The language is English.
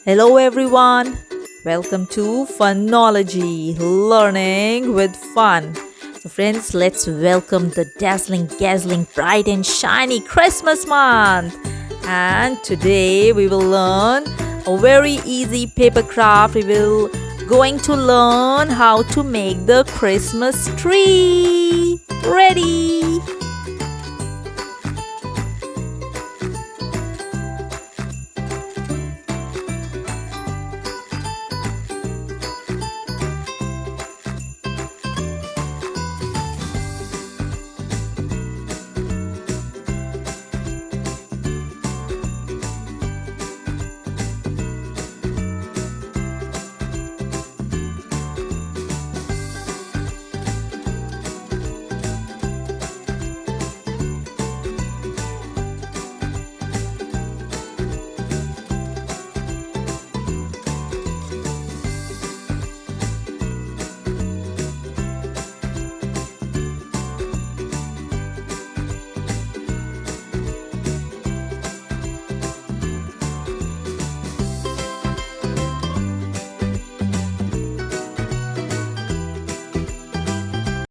Hello everyone. Welcome to Funology, learning with fun. So friends, let's welcome the dazzling, dazzling, bright and shiny Christmas month. And today we will learn a very easy paper craft. We will going to learn how to make the Christmas tree. Ready?